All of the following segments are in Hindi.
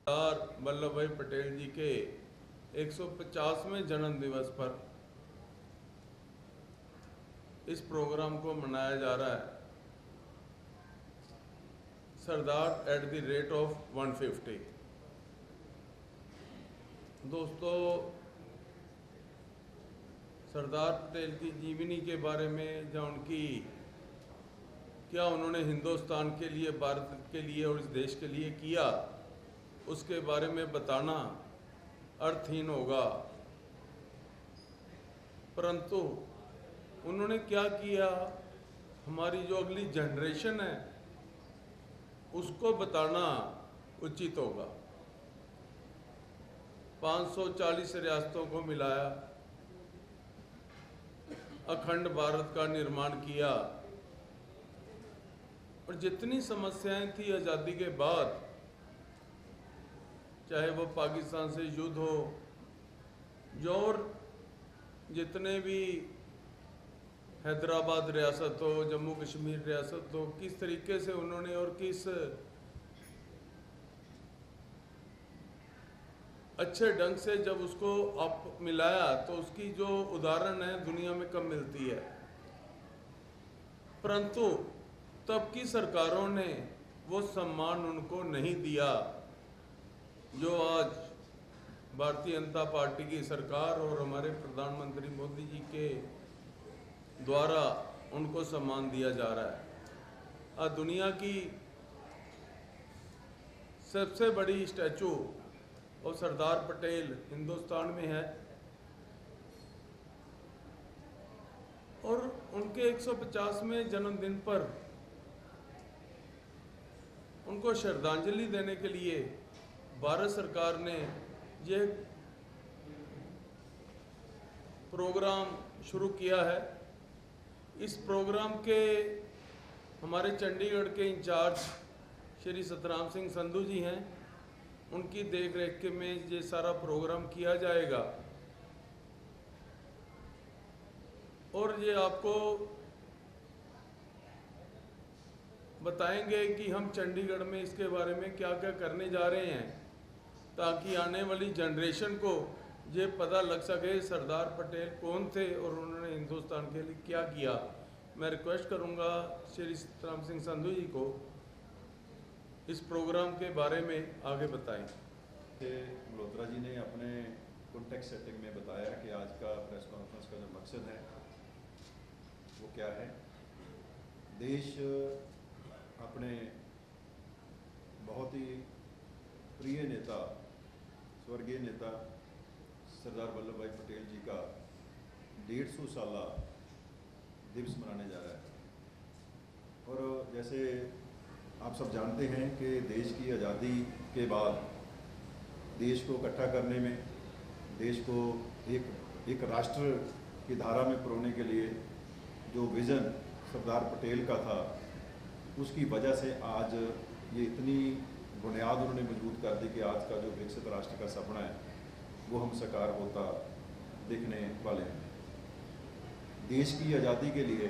सरदार वल्लभ भाई पटेल जी के 150वें जन्म दिवस पर इस प्रोग्राम को मनाया जा रहा है। सरदार एट द रेट ऑफ 150। दोस्तों, सरदार पटेल की जीवनी के बारे में या उनकी क्या उन्होंने हिंदुस्तान के लिए, भारत के लिए और इस देश के लिए किया, उसके बारे में बताना अर्थहीन होगा। परंतु उन्होंने क्या किया, हमारी जो अगली जनरेशन है उसको बताना उचित होगा। 540 रियासतों को मिलाया, अखंड भारत का निर्माण किया और जितनी समस्याएं थी आज़ादी के बाद, चाहे वो पाकिस्तान से युद्ध हो, जो और जितने भी हैदराबाद रियासत हो, जम्मू कश्मीर रियासत हो, किस तरीके से उन्होंने और किस अच्छे ढंग से जब उसको आप मिलाया तो उसकी जो उदाहरण है दुनिया में कम मिलती है। परंतु तब की सरकारों ने वो सम्मान उनको नहीं दिया जो आज भारतीय जनता पार्टी की सरकार और हमारे प्रधानमंत्री मोदी जी के द्वारा उनको सम्मान दिया जा रहा है। आज दुनिया की सबसे बड़ी स्टैचू और सरदार पटेल हिंदुस्तान में है और उनके 150वें जन्मदिन पर उनको श्रद्धांजलि देने के लिए भारत सरकार ने ये प्रोग्राम शुरू किया है। इस प्रोग्राम के हमारे चंडीगढ़ के इंचार्ज श्री सतराम सिंह संधू जी हैं, उनकी देख रेख में ये सारा प्रोग्राम किया जाएगा और ये आपको बताएंगे कि हम चंडीगढ़ में इसके बारे में क्या क्या करने जा रहे हैं, ताकि आने वाली जनरेशन को ये पता लग सके सरदार पटेल कौन थे और उन्होंने हिंदुस्तान के लिए क्या किया। मैं रिक्वेस्ट करूंगा श्री सतराम सिंह संधू जी को इस प्रोग्राम के बारे में आगे बताएं। मल्होत्रा जी ने अपने कॉन्टेक्स्ट सेटिंग में बताया कि आज का प्रेस कॉन्फ्रेंस का जो मकसद है वो क्या है। देश अपने बहुत ही प्रिय नेता, स्वर्गीय नेता सरदार वल्लभ भाई पटेल जी का 150 साला दिवस मनाने जा रहा है। और जैसे आप सब जानते हैं कि देश की आज़ादी के बाद देश को इकट्ठा करने में, देश को एक राष्ट्र की धारा में पिरोने के लिए जो विज़न सरदार पटेल का था, उसकी वजह से आज ये इतनी बुनियाद उन्होंने मजबूत कर दी कि आज का जो विकसित राष्ट्र का सपना है वो हम साकार होता देखने वाले हैं। देश की आज़ादी के लिए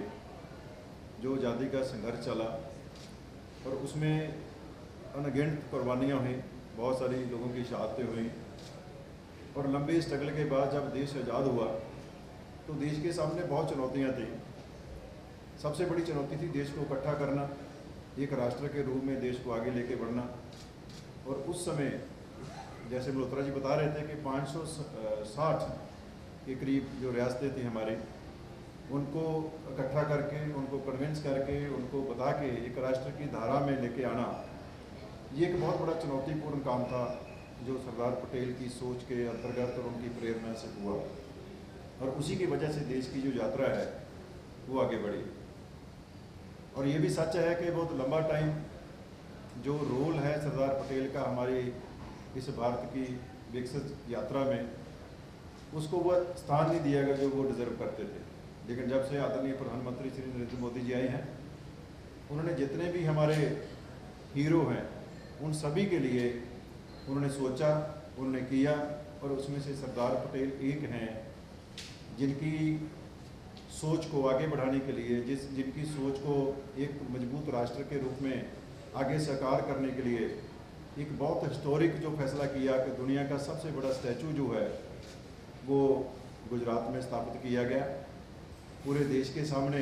जो आज़ादी का संघर्ष चला और उसमें अनगिनत कुर्बानियाँ हुई, बहुत सारी लोगों की शहादतें हुई और लंबे स्ट्रगल के बाद जब देश आज़ाद हुआ तो देश के सामने बहुत चुनौतियाँ थी। सबसे बड़ी चुनौती थी देश को इकट्ठा करना, एक राष्ट्र के रूप में देश को आगे लेके बढ़ना। और उस समय जैसे मल्होत्रा जी बता रहे थे कि 560 के करीब जो रियासतें थी हमारी, उनको इकट्ठा करके, उनको कन्विंस करके, उनको बता के एक राष्ट्र की धारा में लेके आना, ये एक बहुत बड़ा चुनौतीपूर्ण काम था जो सरदार पटेल की सोच के अंतर्गत और उनकी प्रेरणा से हुआ और उसी की वजह से देश की जो यात्रा है वो आगे बढ़ी। और ये भी सच है कि बहुत लंबा टाइम जो रोल है सरदार पटेल का हमारी इस भारत की विकसित यात्रा में, उसको वह स्थान नहीं दिया गया जो वो डिज़र्व करते थे। लेकिन जब से आदरणीय प्रधानमंत्री श्री नरेंद्र मोदी जी आए हैं, उन्होंने जितने भी हमारे हीरो हैं उन सभी के लिए उन्होंने सोचा, उन्होंने किया और उसमें से सरदार पटेल एक हैं जिनकी सोच को आगे बढ़ाने के लिए, जिनकी सोच को एक मजबूत राष्ट्र के रूप में आगे साकार करने के लिए एक बहुत हिस्टोरिक जो फैसला किया कि दुनिया का सबसे बड़ा स्टैचू जो है वो गुजरात में स्थापित किया गया। पूरे देश के सामने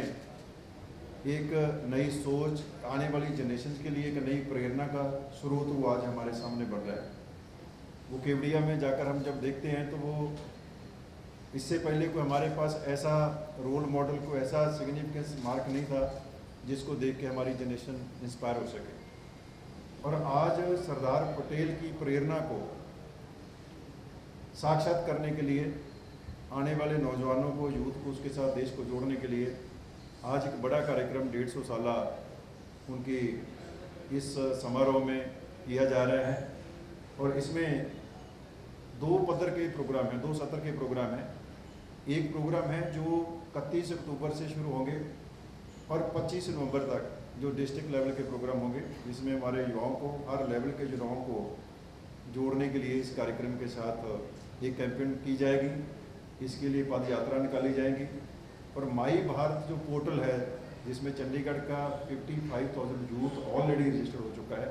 एक नई सोच, आने वाली जनरेशन के लिए एक नई प्रेरणा का स्रोत वो आज हमारे सामने बढ़ रहा है। वो केवड़िया में जाकर हम जब देखते हैं तो वो इससे पहले कोई हमारे पास ऐसा रोल मॉडल, कोई ऐसा सिग्निफिकेंस मार्क नहीं था जिसको देख के हमारी जनरेशन इंस्पायर हो सके। और आज सरदार पटेल की प्रेरणा को साक्षात करने के लिए, आने वाले नौजवानों को, यूथ को, उसके साथ देश को जोड़ने के लिए आज एक बड़ा कार्यक्रम 150 साल उनकी इस समारोह में किया जा रहा है। और इसमें दो पद्धर के प्रोग्राम हैं, दो सत्र के प्रोग्राम हैं। एक प्रोग्राम है जो 31 अक्टूबर से शुरू होंगे और 25 नवंबर तक जो डिस्ट्रिक्ट लेवल के प्रोग्राम होंगे, जिसमें हमारे युवाओं को, हर लेवल के युवाओं को जोड़ने के लिए इस कार्यक्रम के साथ एक कैंपेन की जाएगी। इसके लिए पद यात्रा निकाली जाएगी। और माई भारत जो पोर्टल है, जिसमें चंडीगढ़ का 55,000 यूथ ऑलरेडी रजिस्टर्ड हो चुका है,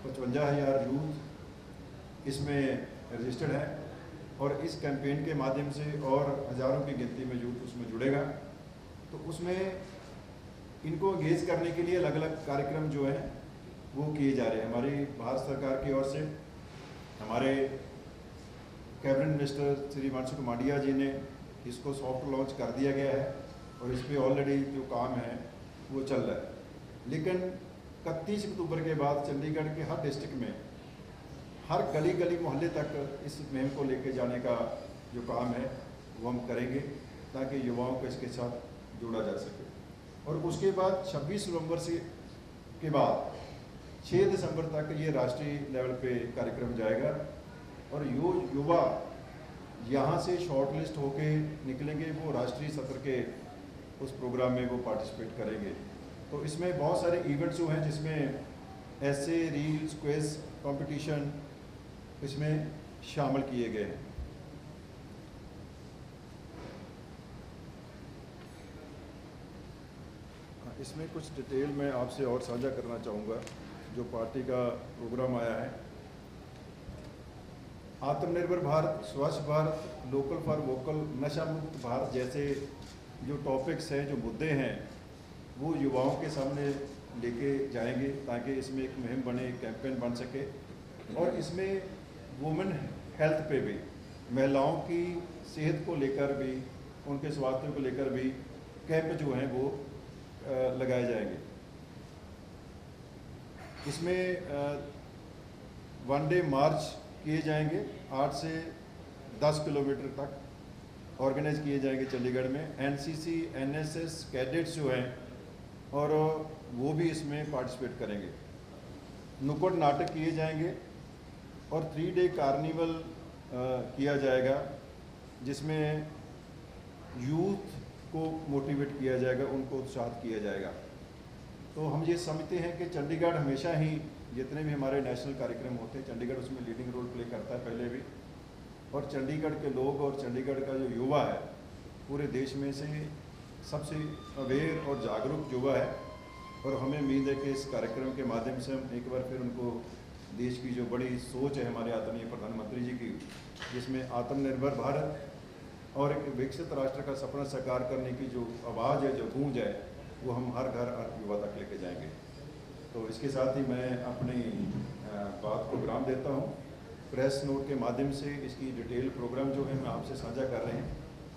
55,000 यूथ इसमें रजिस्टर्ड है। और इस कैंपेन के माध्यम से और हज़ारों की गिनती में यूथ उसमें जुड़ेगा। तो उसमें इनको एंगेज करने के लिए अलग अलग कार्यक्रम जो हैं वो किए जा रहे हैं। हमारी भारत सरकार की ओर से हमारे कैबिनेट मिनिस्टर श्री मनसुख मांडविया जी ने इसको सॉफ्ट लॉन्च कर दिया गया है और इस पर ऑलरेडी जो काम है वो चल रहा है। लेकिन 31 अक्टूबर के बाद चंडीगढ़ के हर डिस्ट्रिक्ट में, हर गली गली मोहल्ले तक इस मुहिम को लेके जाने का जो काम है वो हम करेंगे, ताकि युवाओं को इसके साथ जोड़ा जा सके। और उसके बाद 26 नवंबर से के बाद 6 दिसंबर तक ये राष्ट्रीय लेवल पे कार्यक्रम जाएगा। और युवा यहाँ से शॉर्ट लिस्ट होके निकलेंगे, वो राष्ट्रीय सत्र के उस प्रोग्राम में वो पार्टिसिपेट करेंगे। तो इसमें बहुत सारे इवेंट्स जो हैं, जिसमें ऐसे रील्स, क्विज कंपटीशन इसमें शामिल किए गए हैं। इसमें कुछ डिटेल मैं आपसे और साझा करना चाहूँगा। जो पार्टी का प्रोग्राम आया है, आत्मनिर्भर भारत, स्वच्छ भारत, लोकल फॉर वोकल, नशा मुक्त भारत जैसे जो टॉपिक्स हैं, जो मुद्दे हैं, वो युवाओं के सामने लेके जाएंगे, ताकि इसमें एक मुहिम बने, एक कैंपेन बन सके। और इसमें वुमेन हेल्थ पे भी, महिलाओं की सेहत को लेकर भी, उनके स्वास्थ्य को लेकर भी कैंप जो हैं वो लगाए जाएंगे। इसमें 1 डे मार्च किए जाएंगे, 8 से 10 किलोमीटर तक ऑर्गेनाइज किए जाएंगे चंडीगढ़ में। एनसीसी, एनएसएस कैडेट्स जो हैं और वो भी इसमें पार्टिसिपेट करेंगे। नुक्कड़ नाटक किए जाएंगे और 3 डे कार्निवल किया जाएगा, जिसमें यूथ को मोटिवेट किया जाएगा, उनको उत्साहित किया जाएगा। तो हम ये समझते हैं कि चंडीगढ़ हमेशा ही, जितने भी हमारे नेशनल कार्यक्रम होते हैं, चंडीगढ़ उसमें लीडिंग रोल प्ले करता है पहले भी। और चंडीगढ़ के लोग और चंडीगढ़ का जो युवा है, पूरे देश में से सबसे अवेयर और जागरूक युवा है। और हमें उम्मीद है कि इस कार्यक्रम के माध्यम से हम एक बार फिर उनको देश की जो बड़ी सोच है हमारे आदरणीय प्रधानमंत्री जी की, जिसमें आत्मनिर्भर भारत और एक विकसित राष्ट्र का सपना साकार करने की जो आवाज़ है, जो गूंज है, वो हम हर घर, हर युवा तक लेके जाएंगे। तो इसके साथ ही मैं अपनी बात को विराम देता हूँ। प्रेस नोट के माध्यम से इसकी डिटेल प्रोग्राम जो है मैं आपसे साझा कर रहे हैं।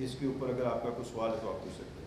इसके ऊपर अगर आपका कोई सवाल है तो आप पूछ सकते हैं।